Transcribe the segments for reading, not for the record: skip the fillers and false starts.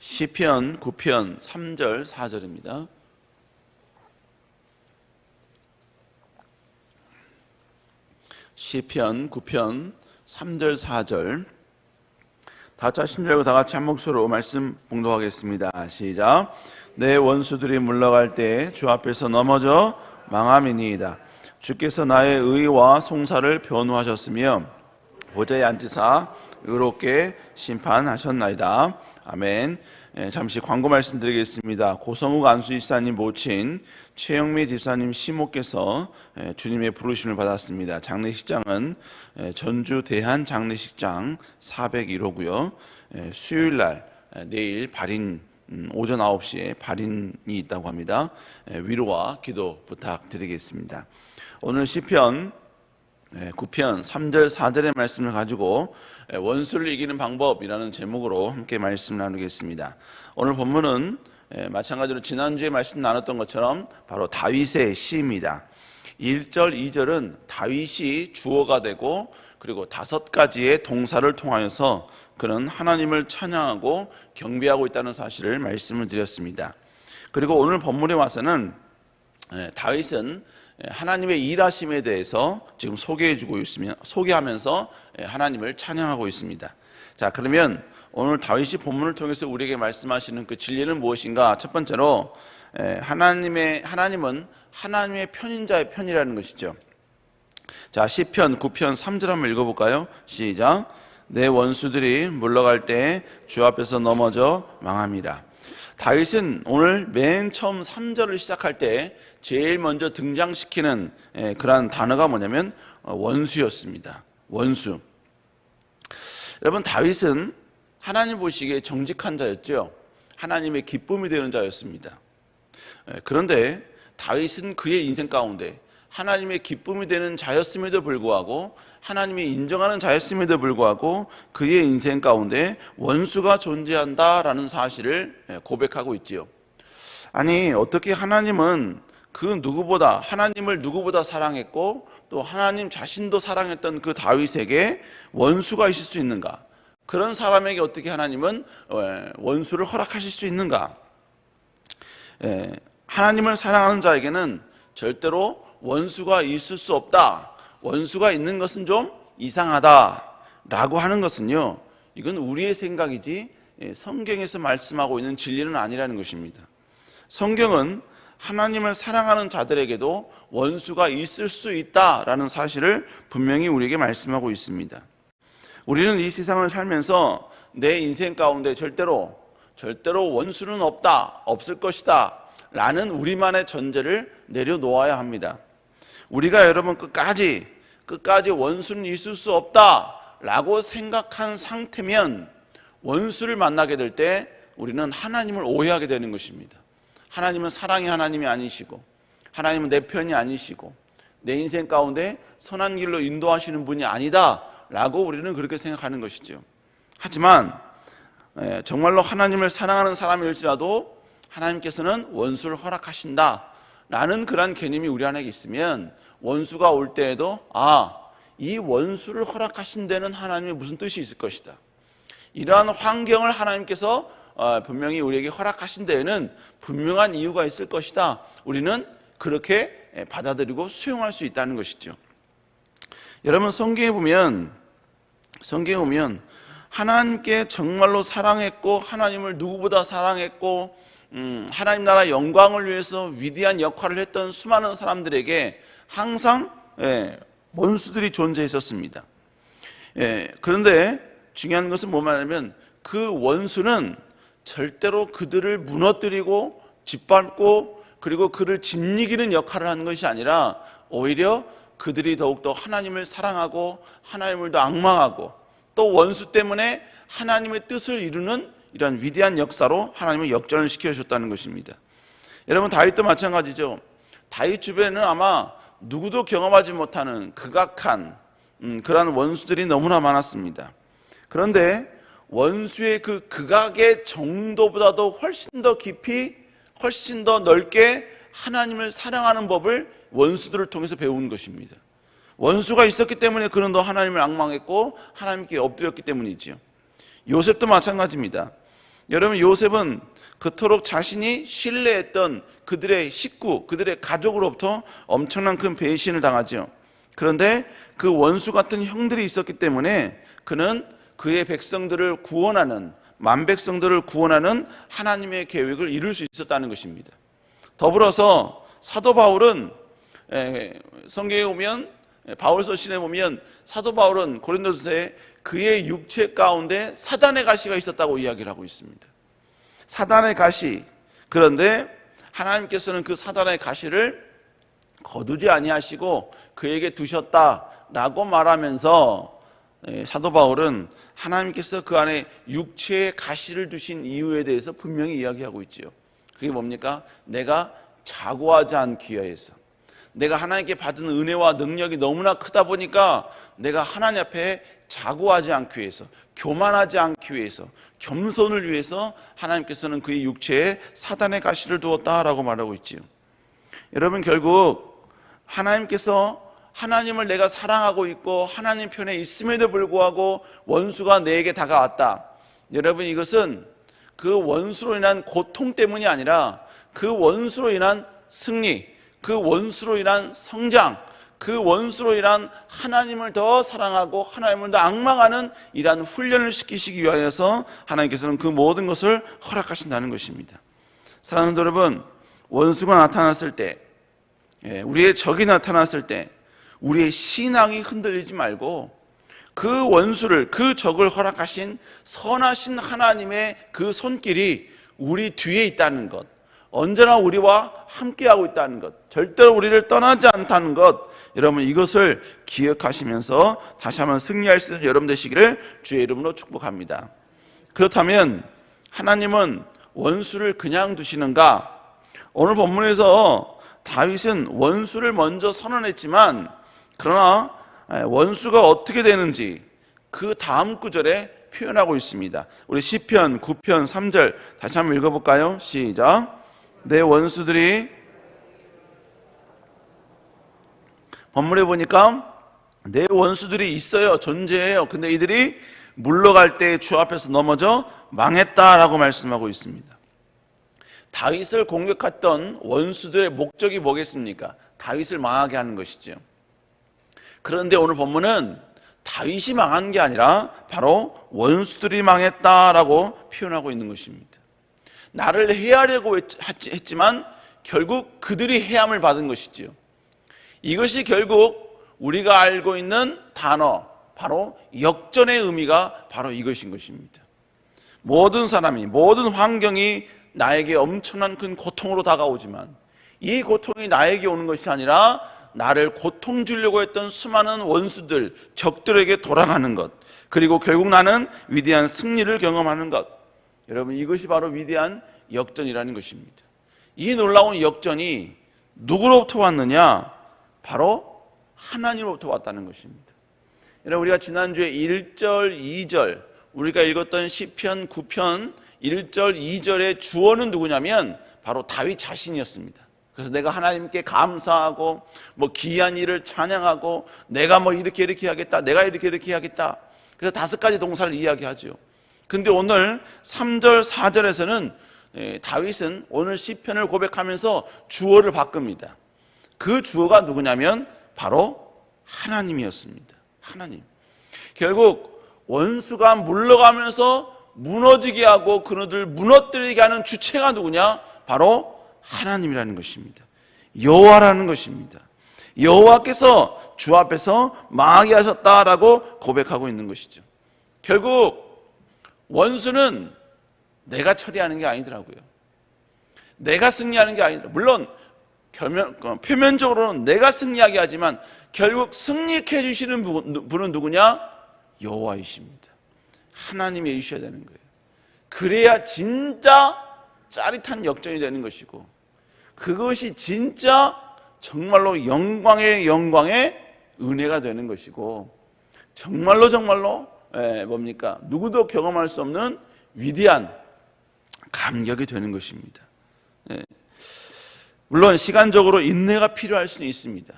시편 9편 3절 4절입니다. 시편 9편 3절 4절 다 같이 하신 줄 알고 다 같이 한 목소리로 말씀 봉독하겠습니다. 시작. 내 원수들이 물러갈 때 주 앞에서 넘어져 망함이니이다. 주께서 나의 의와 송사를 변호하셨으며 보좌에 앉으사 의롭게 심판하셨나이다. 아멘. 잠시 광고 말씀드리겠습니다. 고성욱 안수집사님 모친 최영미 집사님 시모께서 주님의 부르심을 받았습니다. 장례식장은 전주 대한 장례식장 401호고요. 수요일날 내일 발인 오전 9시에 발인이 있다고 합니다. 위로와 기도 부탁드리겠습니다. 오늘 시편 9편 3절 4절의 말씀을 가지고 원수를 이기는 방법이라는 제목으로 함께 말씀 나누겠습니다. 오늘 본문은 마찬가지로 지난주에 말씀 나눴던 것처럼 바로 다윗의 시입니다. 1절 2절은 다윗이 주어가 되고 그리고 5가지의 동사를 통하여서 그는 하나님을 찬양하고 경배하고 있다는 사실을 말씀을 드렸습니다. 그리고 오늘 본문에 와서는 다윗은 하나님의 일하심에 대해서 지금 소개해주고 있으며 소개하면서 하나님을 찬양하고 있습니다. 자, 그러면 오늘 다윗이 본문을 통해서 우리에게 말씀하시는 그 진리는 무엇인가? 첫 번째로 하나님은 하나님의 편인 자의 편이라는 것이죠. 자, 시편 9편 3절 한번 읽어볼까요? 시작. 내 원수들이 물러갈 때 주 앞에서 넘어져 망함이라. 다윗은 오늘 맨 처음 3절을 시작할 때 제일 먼저 등장시키는 그러한 단어가 뭐냐면 원수였습니다. 원수. 여러분, 다윗은 하나님 보시기에 정직한 자였죠. 하나님의 기쁨이 되는 자였습니다. 그런데 다윗은 그의 인생 가운데 하나님의 기쁨이 되는 자였음에도 불구하고 하나님이 인정하는 자였음에도 불구하고 그의 인생 가운데 원수가 존재한다라는 사실을 고백하고 있지요. 아니, 어떻게 하나님은 하나님을 누구보다 사랑했고 또 하나님 자신도 사랑했던 그 다윗에게 원수가 있을 수 있는가? 그런 사람에게 어떻게 하나님은 원수를 허락하실 수 있는가? 하나님을 사랑하는 자에게는 절대로 원수가 있을 수 없다. 원수가 있는 것은 좀 이상하다라고 하는 것은요, 이건 우리의 생각이지 성경에서 말씀하고 있는 진리는 아니라는 것입니다. 성경은 하나님을 사랑하는 자들에게도 원수가 있을 수 있다라는 사실을 분명히 우리에게 말씀하고 있습니다. 우리는 이 세상을 살면서 내 인생 가운데 절대로 원수는 없을 것이다 라는 우리만의 전제를 내려놓아야 합니다. 우리가 여러분 끝까지 원수는 있을 수 없다라고 생각한 상태면 원수를 만나게 될 때 우리는 하나님을 오해하게 되는 것입니다. 하나님은 사랑의 하나님이 아니시고 하나님은 내 편이 아니시고 내 인생 가운데 선한 길로 인도하시는 분이 아니다라고 우리는 그렇게 생각하는 것이죠. 하지만 정말로 하나님을 사랑하는 사람일지라도 하나님께서는 원수를 허락하신다라는 그런 개념이 우리 안에 있으면 원수가 올 때에도 이 원수를 허락하신 데는 하나님의 무슨 뜻이 있을 것이다. 이러한 환경을 하나님께서 분명히 우리에게 허락하신 데에는 분명한 이유가 있을 것이다. 우리는 그렇게 받아들이고 수용할 수 있다는 것이죠. 여러분, 성경에 보면 하나님께 정말로 사랑했고 하나님을 누구보다 사랑했고 하나님 나라 영광을 위해서 위대한 역할을 했던 수많은 사람들에게 항상 원수들이 존재했었습니다. 그런데 중요한 것은 뭐냐면 그 원수는 절대로 그들을 무너뜨리고 짓밟고 그리고 그를 짓이기는 역할을 하는 것이 아니라 오히려 그들이 더욱더 하나님을 사랑하고 하나님을 더 앙망하고 또 원수 때문에 하나님의 뜻을 이루는 이런 위대한 역사로 하나님을 역전을 시켜주셨다는 것입니다. 여러분, 다윗도 마찬가지죠. 다윗 주변에는 아마 누구도 경험하지 못하는 극악한 그러한 원수들이 너무나 많았습니다. 그런데 원수의 그 극악의 정도보다도 훨씬 더 깊이 훨씬 더 넓게 하나님을 사랑하는 법을 원수들을 통해서 배운 것입니다. 원수가 있었기 때문에 그는 더 하나님을 앙망했고 하나님께 엎드렸기 때문이지요. 요셉도 마찬가지입니다. 여러분, 요셉은 그토록 자신이 신뢰했던 그들의 식구, 그들의 가족으로부터 엄청난 큰 배신을 당하죠. 그런데 그 원수 같은 형들이 있었기 때문에 그는 그의 백성들을 구원하는, 만백성들을 구원하는 하나님의 계획을 이룰 수 있었다는 것입니다. 더불어서 사도 바울은 성경에 보면, 바울서 시에 보면 사도 바울은 고린도서에 그의 육체 가운데 사단의 가시가 있었다고 이야기를 하고 있습니다. 사단의 가시. 그런데 하나님께서는 그 사단의 가시를 거두지 아니하시고 그에게 두셨다라고 말하면서 사도 바울은 하나님께서 그 안에 육체의 가시를 두신 이유에 대해서 분명히 이야기하고 있죠. 그게 뭡니까? 내가 자고하지 않기 위해서, 내가 하나님께 받은 은혜와 능력이 너무나 크다 보니까 내가 하나님 앞에 자고하지 않기 위해서, 교만하지 않기 위해서, 겸손을 위해서 하나님께서는 그의 육체에 사단의 가시를 두었다라고 말하고 있지요. 여러분, 결국 하나님께서, 하나님을 내가 사랑하고 있고 하나님 편에 있음에도 불구하고 원수가 내게 다가왔다. 여러분, 이것은 그 원수로 인한 고통 때문이 아니라 그 원수로 인한 승리, 그 원수로 인한 성장, 그 원수로 인한 하나님을 더 사랑하고 하나님을 더 악망하는 이러한 훈련을 시키시기 위하여서 하나님께서는 그 모든 것을 허락하신다는 것입니다. 사랑하는 여러분, 원수가 나타났을 때, 우리의 적이 나타났을 때 우리의 신앙이 흔들리지 말고 그 원수를, 그 적을 허락하신 선하신 하나님의 그 손길이 우리 뒤에 있다는 것, 언제나 우리와 함께하고 있다는 것, 절대로 우리를 떠나지 않다는 것, 여러분 이것을 기억하시면서 다시 한번 승리할 수 있는 여러분 되시기를 주의 이름으로 축복합니다. 그렇다면 하나님은 원수를 그냥 두시는가? 오늘 본문에서 다윗은 원수를 먼저 선언했지만 그러나 원수가 어떻게 되는지 그 다음 구절에 표현하고 있습니다. 우리 시편 9편 3절 다시 한번 읽어볼까요? 시작. 내 원수들이, 본문에 보니까 내 원수들이 있어요, 존재해요. 근데 이들이 물러갈 때 주 앞에서 넘어져 망했다라고 말씀하고 있습니다. 다윗을 공격했던 원수들의 목적이 뭐겠습니까? 다윗을 망하게 하는 것이죠. 그런데 오늘 본문은 다윗이 망한 게 아니라 바로 원수들이 망했다라고 표현하고 있는 것입니다. 나를 해하려고 했지만 결국 그들이 해함을 받은 것이지요. 이것이 결국 우리가 알고 있는 단어, 바로 역전의 의미가 바로 이것인 것입니다. 모든 사람이, 모든 환경이 나에게 엄청난 큰 고통으로 다가오지만 이 고통이 나에게 오는 것이 아니라 나를 고통 주려고 했던 수많은 원수들, 적들에게 돌아가는 것, 그리고 결국 나는 위대한 승리를 경험하는 것, 여러분 이것이 바로 위대한 역전이라는 것입니다. 이 놀라운 역전이 누구로부터 왔느냐? 바로 하나님으로부터 왔다는 것입니다. 여러분, 우리가 지난주에 1절, 2절 우리가 읽었던 시편 9편 1절, 2절의 주어는 누구냐면 바로 다윗 자신이었습니다. 그래서 내가 하나님께 감사하고 기이한 일을 찬양하고 내가 이렇게 하겠다, 내가 이렇게 해야겠다. 그래서 5가지 동사를 이야기하죠. 근데 오늘 3절, 4절에서는 다윗은 오늘 시편을 고백하면서 주어를 바꿉니다. 그 주어가 누구냐면 바로 하나님이었습니다. 하나님. 결국 원수가 물러가면서 무너지게 하고 그들을 무너뜨리게 하는 주체가 누구냐? 바로 하나님이라는 것입니다. 여호와라는 것입니다. 여호와께서 주 앞에서 망하게 하셨다라고 고백하고 있는 것이죠. 결국 원수는 내가 처리하는 게 아니더라고요. 내가 승리하는 게 아니더라고요. 물론 표면적으로는 내가 승리하게 하지만 결국 승리케 해주시는 분은 누구냐? 여호와이십니다. 하나님이 해주셔야 되는 거예요. 그래야 진짜 짜릿한 역전이 되는 것이고, 그것이 진짜 정말로 영광의 은혜가 되는 것이고, 정말로 누구도 경험할 수 없는 위대한 감격이 되는 것입니다. 물론 시간적으로 인내가 필요할 수는 있습니다.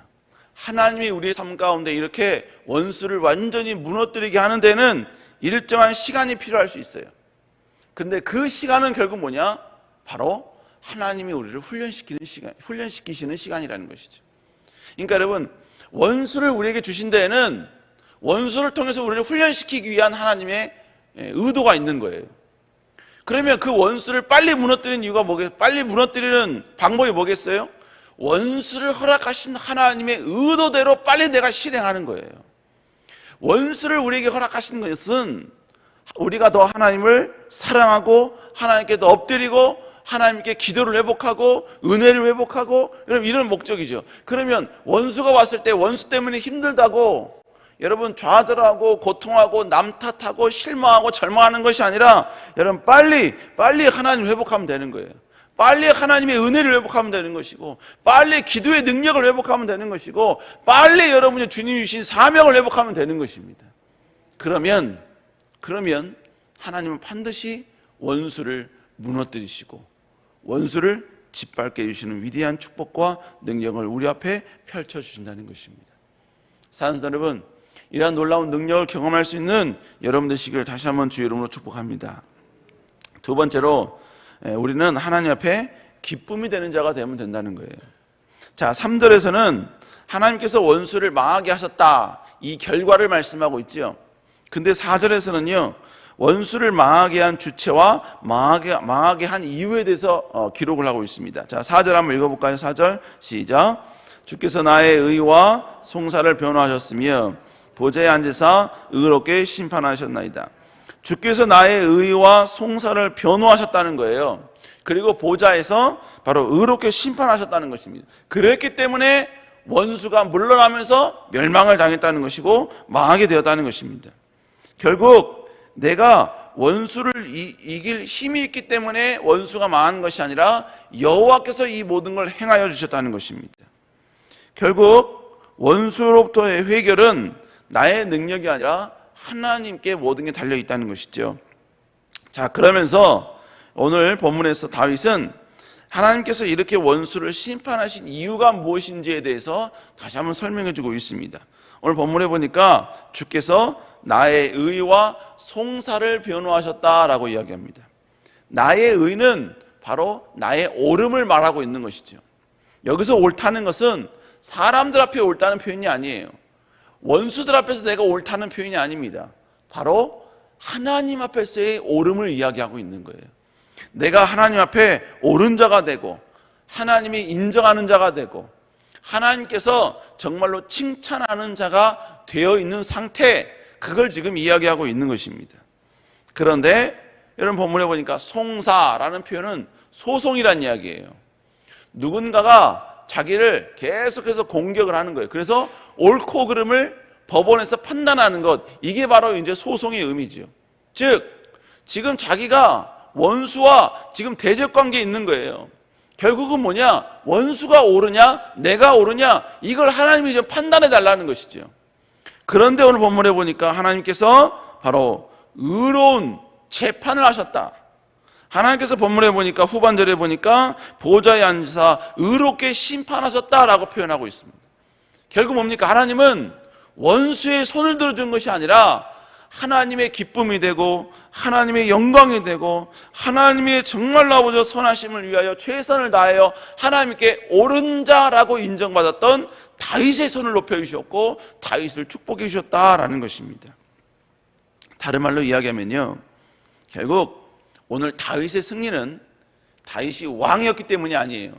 하나님이 우리의 삶 가운데 이렇게 원수를 완전히 무너뜨리게 하는 데는 일정한 시간이 필요할 수 있어요. 근데 그 시간은 결국 뭐냐? 바로 하나님이 우리를 훈련시키시는 시간이라는 것이죠. 그러니까 여러분, 원수를 우리에게 주신 데에는 원수를 통해서 우리를 훈련시키기 위한 하나님의 의도가 있는 거예요. 그러면 그 원수를 빨리 무너뜨리는 이유가 뭐겠어요? 빨리 무너뜨리는 방법이 뭐겠어요? 원수를 허락하신 하나님의 의도대로 빨리 내가 실행하는 거예요. 원수를 우리에게 허락하신 것은 우리가 더 하나님을 사랑하고 하나님께 더 엎드리고 하나님께 기도를 회복하고 은혜를 회복하고 여러분 이런 목적이죠. 그러면 원수가 왔을 때 원수 때문에 힘들다고 여러분 좌절하고 고통하고 남 탓하고 실망하고 절망하는 것이 아니라 여러분 빨리 하나님을 회복하면 되는 거예요. 빨리 하나님의 은혜를 회복하면 되는 것이고 빨리 기도의 능력을 회복하면 되는 것이고 빨리 여러분이 주님이 주신 사명을 회복하면 되는 것입니다. 그러면 하나님은 반드시 원수를 무너뜨리시고 원수를 짓밟게 해주시는 위대한 축복과 능력을 우리 앞에 펼쳐주신다는 것입니다. 사랑하는 여러분, 이러한 놀라운 능력을 경험할 수 있는 여러분 되시기를 다시 한번 주의 이름으로 축복합니다. 두 번째로 우리는 하나님 앞에 기쁨이 되는 자가 되면 된다는 거예요. 자, 3절에서는 하나님께서 원수를 망하게 하셨다, 이 결과를 말씀하고 있죠. 근데 4절에서는요 원수를 망하게 한 주체와 망하게 한 이유에 대해서 기록을 하고 있습니다. 자, 4절 한번 읽어볼까요? 4절 시작. 주께서 나의 의와 송사를 변호하셨으며 보좌에 앉으사 의롭게 심판하셨나이다. 주께서 나의 의와 송사를 변호하셨다는 거예요. 그리고 보좌에서 바로 의롭게 심판하셨다는 것입니다. 그랬기 때문에 원수가 물러나면서 멸망을 당했다는 것이고 망하게 되었다는 것입니다. 결국 내가 원수를 이길 힘이 있기 때문에 원수가 망하는 것이 아니라 여호와께서 이 모든 걸 행하여 주셨다는 것입니다. 결국 원수로부터의 회결은 나의 능력이 아니라 하나님께 모든 게 달려 있다는 것이죠. 자, 그러면서 오늘 본문에서 다윗은 하나님께서 이렇게 원수를 심판하신 이유가 무엇인지에 대해서 다시 한번 설명해 주고 있습니다. 오늘 본문에 보니까 주께서 나의 의와 송사를 변호하셨다라고 이야기합니다. 나의 의는 바로 나의 옳음을 말하고 있는 것이죠. 여기서 옳다는 것은 사람들 앞에 옳다는 표현이 아니에요. 원수들 앞에서 내가 옳다는 표현이 아닙니다. 바로 하나님 앞에서의 옳음을 이야기하고 있는 거예요. 내가 하나님 앞에 옳은 자가 되고 하나님이 인정하는 자가 되고 하나님께서 정말로 칭찬하는 자가 되어 있는 상태, 그걸 지금 이야기하고 있는 것입니다. 그런데 여러분 본문에 보니까 송사라는 표현은 소송이란 이야기예요. 누군가가 자기를 계속해서 공격을 하는 거예요. 그래서 옳고 그름을 법원에서 판단하는 것, 이게 바로 이제 소송의 의미죠. 즉 지금 자기가 원수와 지금 대적 관계에 있는 거예요. 결국은 뭐냐? 원수가 옳으냐 내가 옳으냐, 이걸 하나님이 이제 판단해 달라는 것이죠. 그런데 오늘 본문에 보니까 하나님께서 바로 의로운 재판을 하셨다. 하나님께서 본문에 보니까 후반절에 보니까 보좌에 앉으사 의롭게 심판하셨다라고 표현하고 있습니다. 결국 뭡니까? 하나님은 원수의 손을 들어준 것이 아니라 하나님의 기쁨이 되고 하나님의 영광이 되고 하나님의 정말로 아버지 선하심을 위하여 최선을 다하여 하나님께 옳은 자라고 인정받았던 다윗의 손을 높여주셨고 다윗을 축복해 주셨다라는 것입니다. 다른 말로 이야기하면요, 결국 오늘 다윗의 승리는 다윗이 왕이었기 때문이 아니에요.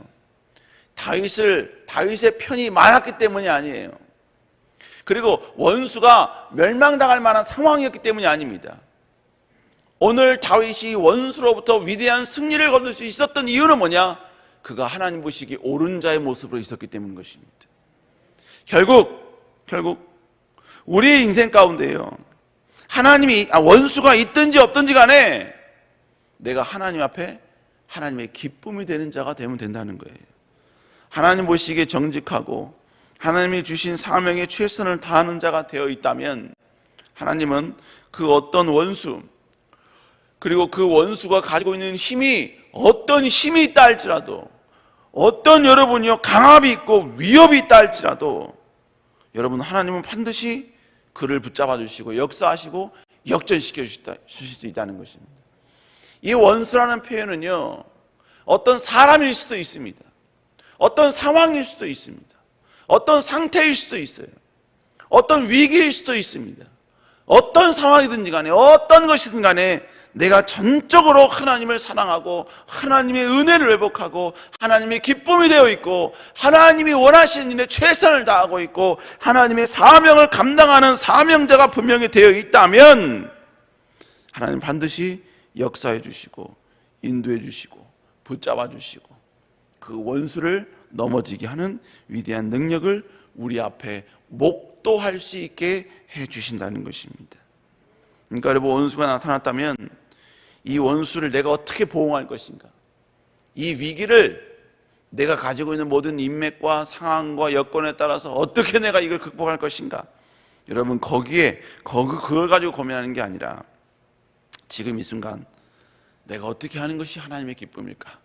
다윗의 편이 많았기 때문이 아니에요. 그리고 원수가 멸망당할 만한 상황이었기 때문이 아닙니다. 오늘 다윗이 원수로부터 위대한 승리를 거둘 수 있었던 이유는 뭐냐? 그가 하나님 보시기에 옳은 자의 모습으로 있었기 때문인 것입니다. 결국 우리의 인생 가운데요, 하나님이 원수가 있든지 없든지 간에 내가 하나님 앞에 하나님의 기쁨이 되는 자가 되면 된다는 거예요. 하나님 보시기에 정직하고 하나님이 주신 사명에 최선을 다하는 자가 되어 있다면 하나님은 그 어떤 원수, 그리고 그 원수가 가지고 있는 힘이 어떤 힘이 있다 할지라도, 어떤 여러분이요 강압이 있고 위협이 있다 할지라도 여러분 하나님은 반드시 그를 붙잡아 주시고 역사하시고 역전시켜 주실 수 있다는 것입니다. 이 원수라는 표현은요, 어떤 사람일 수도 있습니다. 어떤 상황일 수도 있습니다. 어떤 상태일 수도 있어요. 어떤 위기일 수도 있습니다. 어떤 상황이든지 간에 어떤 것이든 간에 내가 전적으로 하나님을 사랑하고 하나님의 은혜를 회복하고 하나님의 기쁨이 되어 있고 하나님이 원하시는 일에 최선을 다하고 있고 하나님의 사명을 감당하는 사명자가 분명히 되어 있다면 하나님 반드시 역사해 주시고 인도해 주시고 붙잡아 주시고 그 원수를 넘어지게 하는 위대한 능력을 우리 앞에 목도할 수 있게 해 주신다는 것입니다. 그러니까 여러분, 원수가 나타났다면 이 원수를 내가 어떻게 보응할 것인가, 이 위기를 내가 가지고 있는 모든 인맥과 상황과 여건에 따라서 어떻게 내가 이걸 극복할 것인가, 여러분 그걸 가지고 고민하는 게 아니라 지금 이 순간 내가 어떻게 하는 것이 하나님의 기쁨일까,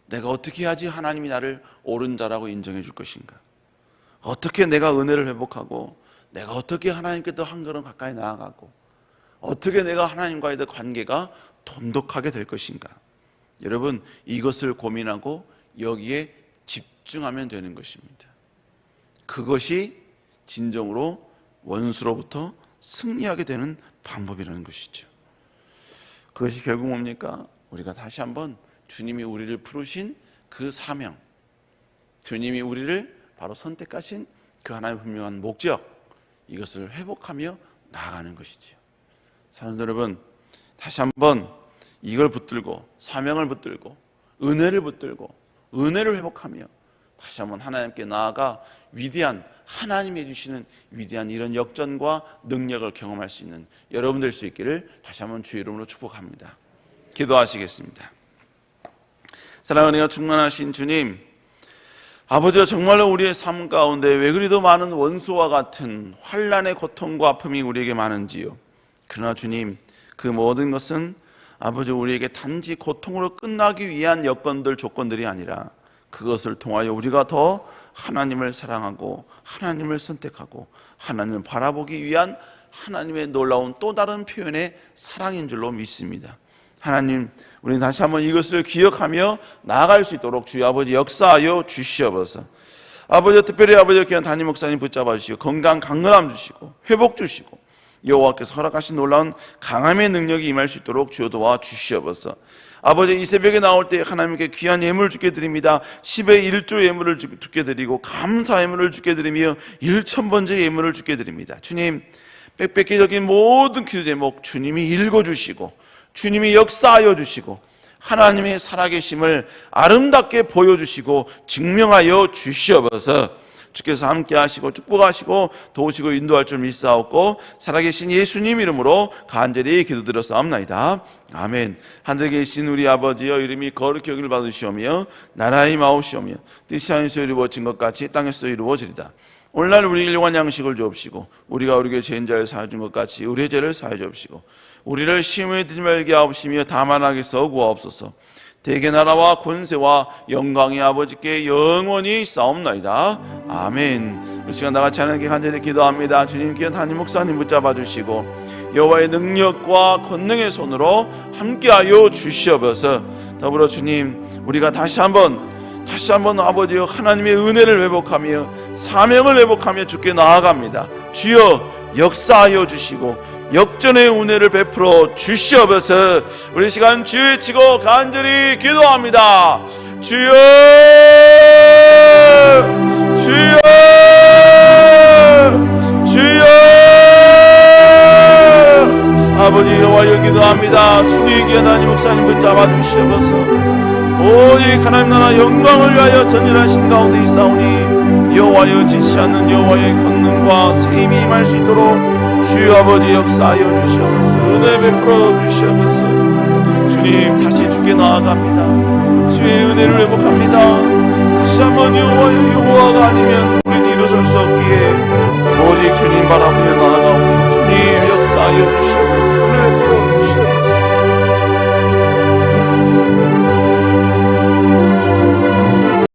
내가 어떻게 해야지 하나님이 나를 옳은 자라고 인정해 줄 것인가, 어떻게 내가 은혜를 회복하고 내가 어떻게 하나님께 더 한 걸음 가까이 나아가고 어떻게 내가 하나님과의 관계가 돈독하게 될 것인가, 여러분 이것을 고민하고 여기에 집중하면 되는 것입니다. 그것이 진정으로 원수로부터 승리하게 되는 방법이라는 것이죠. 그것이 결국 뭡니까? 우리가 다시 한번 주님이 우리를 부르신 그 사명, 주님이 우리를 바로 선택하신 그 하나님의 분명한 목적, 이것을 회복하며 나아가는 것이지요. 사랑하는 여러분, 다시 한번 이걸 붙들고 사명을 붙들고 은혜를 붙들고 은혜를 회복하며 다시 한번 하나님께 나아가 위대한 하나님이 해주시는 위대한 이런 역전과 능력을 경험할 수 있는 여러분 될 수 있기를 다시 한번 주의 이름으로 축복합니다. 기도하시겠습니다. 사랑하는 은혜가 충만하신 주님, 아버지가 정말로 우리의 삶 가운데 왜 그리도 많은 원수와 같은 환난의 고통과 아픔이 우리에게 많은지요. 그러나 주님, 그 모든 것은 아버지 우리에게 단지 고통으로 끝나기 위한 여건들, 조건들이 아니라 그것을 통하여 우리가 더 하나님을 사랑하고 하나님을 선택하고 하나님을 바라보기 위한 하나님의 놀라운 또 다른 표현의 사랑인 줄로 믿습니다. 하나님, 우리는 다시 한번 이것을 기억하며 나아갈 수 있도록 주여 아버지 역사하여 주시옵소서. 아버지, 특별히 아버지 귀한 담임 목사님 붙잡아 주시고 건강 강건함 주시고 회복 주시고 여호와께서 허락하신 놀라운 강함의 능력이 임할 수 있도록 주여 도와 주시옵소서. 아버지, 이 새벽에 나올 때 하나님께 귀한 예물을 주께 드립니다. 10의 1조 예물을 주께 드리고 감사 예물을 주께 드리며 1,000번째 예물을 주께 드립니다. 주님, 빽빽해적인 모든 기도 제목 주님이 읽어주시고 주님이 역사하여 주시고 하나님의 살아계심을 아름답게 보여주시고 증명하여 주시옵소서. 주께서 함께 하시고 축복하시고 도우시고 인도할 줄 믿사옵고 살아계신 예수님 이름으로 간절히 기도드렸사옵나이다. 아멘. 하늘에 계신 우리 아버지여, 이름이 거룩히 여김을 받으시오며 나라의 마옵시오며 뜻이 하늘에서 이루어진 것 같이 땅에서 이루어지리다. 오늘날 우리에게 일용할 양식을 주옵시고 우리가 우리에게 죄인 자를 사하여 준 것 같이 우리의 죄를 사하여 주옵시고 우리를 시험에 들지 말게 하옵시며 다만 악에서 구하옵소서. 대개 나라와 권세와 영광이 아버지께 영원히 싸움나이다. 아멘. 이 시간 나같이 하나님께 간절히 기도합니다. 주님, 귀한 담임 목사님 붙잡아 주시고 여호와의 능력과 권능의 손으로 함께하여 주시옵소서. 더불어 주님, 우리가 다시 한번 아버지여 하나님의 은혜를 회복하며 사명을 회복하며 주께 나아갑니다. 주여 역사하여 주시고 역전의 은혜를 베풀어 주시옵소서. 우리 시간 주여 외치고 간절히 기도합니다. 주여, 주여, 주여. 아버지 여호와여 기도합니다. 주님께 하나님 목사님 붙잡아 주시옵소서. 오직 하나님 나라 영광을 위하여 전진하신 가운데 있사오니 여호와여 지시하는 여호와의 권능과 세임이 임할 수 있도록 주여 아버지 역사하여 주시옵소서. 은혜 베풀어 주시옵소서. 주님, 다시 주께 나아갑니다. 주의 은혜를 회복합니다. 다시 한번 여호와가 아니면